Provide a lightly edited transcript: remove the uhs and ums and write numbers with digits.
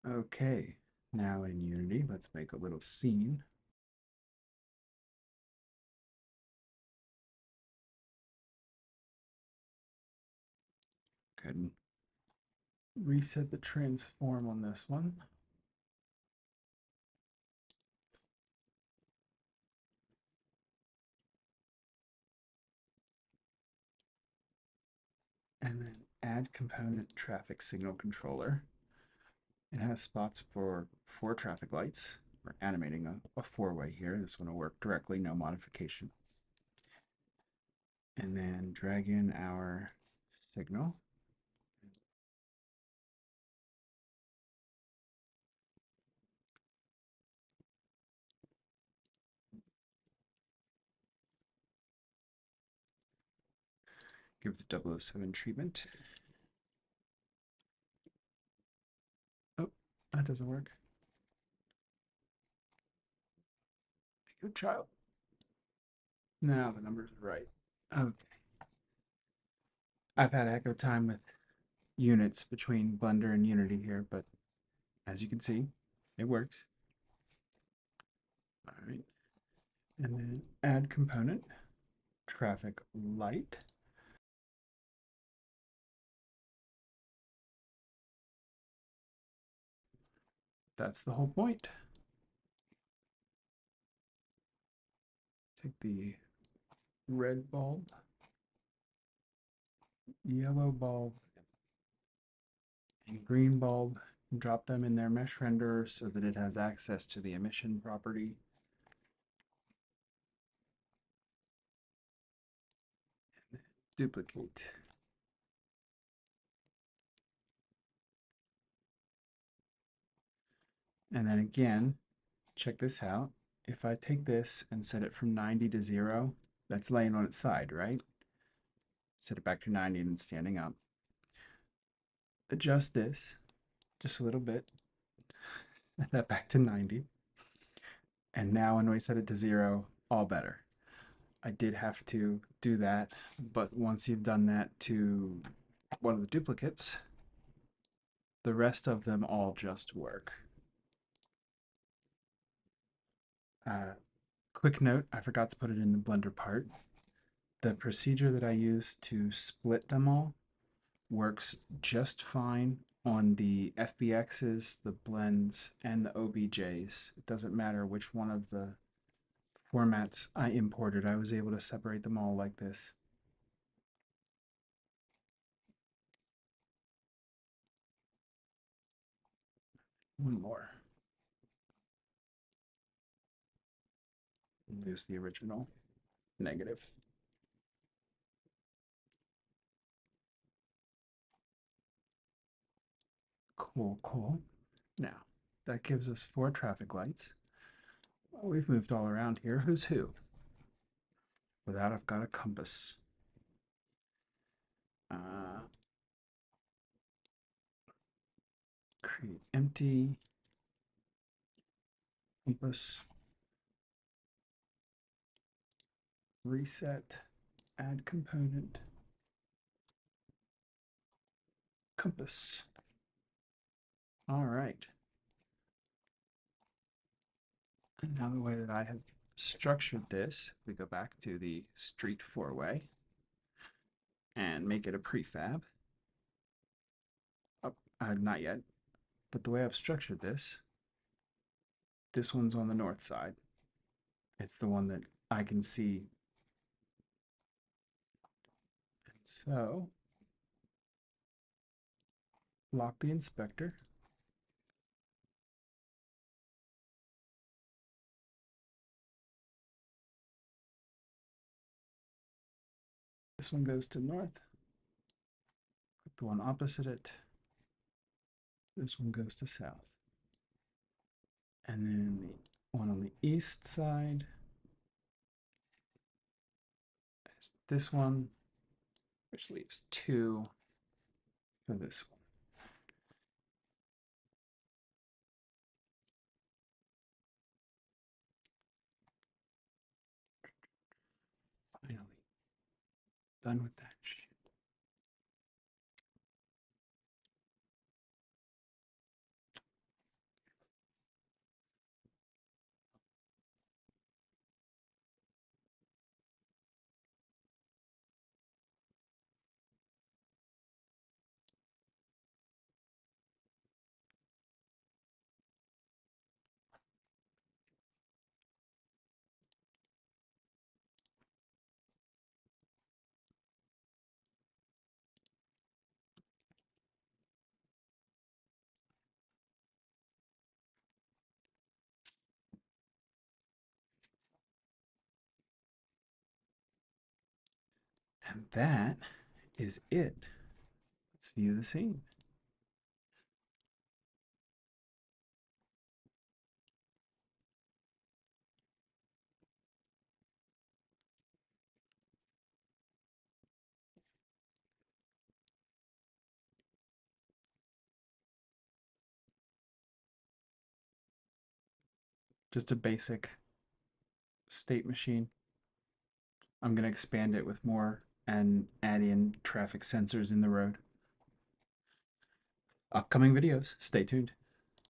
Okay, now in Unity, let's make a little scene. Go ahead and reset the transform on this one. And then add component traffic signal controller. It has spots for 4 traffic lights. We're animating a 4-way here. This one will work directly, no modification. And then drag in our signal. Give the 007 treatment. Oh, that doesn't work. Good child. Now the numbers are right. Okay. I've had a heck of a time with units between Blender and Unity here, but as you can see, it works. All right. And then add component, traffic light. That's the whole point. Take the red bulb, yellow bulb, and green bulb, and drop them in their mesh renderer so that it has access to the emission property. Duplicate. And then again, check this out. If I take this and set it from 90 to 0, that's laying on its side, right? Set it back to 90 and standing up. Adjust this just a little bit. Set that back to 90. And now when we set it to 0, all better. I did have to do that, but once you've done that to one of the duplicates, the rest of them all just work. Quick note, I forgot to put it in the Blender part. The procedure that I use to split them all works just fine on the FBXs, the blends, and the OBJs. It doesn't matter which one of the formats I imported. I was able to separate them all like this. One more. There's the original negative. Cool, cool. Now, that gives us 4 traffic lights. Well, we've moved all around here. Who's who? For that, I've got a compass. Uh, create empty compass. Reset. Add component. Compass. All right. And now the way that I have structured this, we go back to the street 4-way and make it a prefab. Oh, not yet. But the way I've structured this one's on the north side. It's the one that I can see. And so, lock the inspector. This one goes to north. Click the one opposite it. This one goes to south. And then the one on the east side is this one, which leaves 2 for this one. Finally, done with that shit. And that is it. Let's view the scene. Just a basic state machine. I'm going to expand it with more and add in traffic sensors in the road. Upcoming videos. Stay tuned.